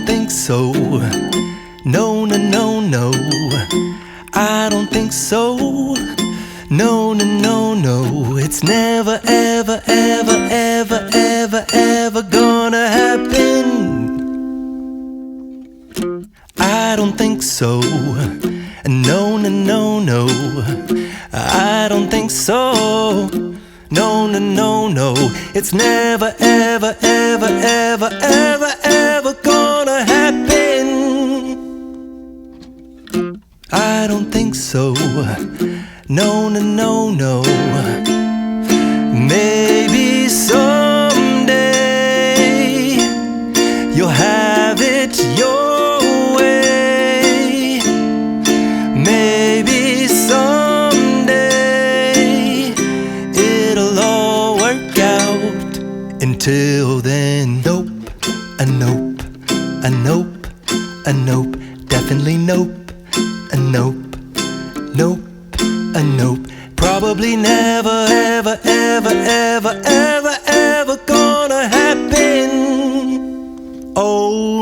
think so. No, no, no, no. I don't think so. No, no, no, no. It's never, ever, ever, ever, ever, ever gonna happen. I don't think so. No, no, no, no. I don't think so. No, no, no, no. It's never, ever, ever, ever, ever, ever gonna happen. I don't think so. No, no, no, no. Maybe someday you'll have it your way. Maybe someday it'll all work out. Until then, nope, a nope, a nope, a nope, definitely nope, a nope, nope, a nope. Probably never, ever, ever, ever, ever, ever gonna happen. Oh,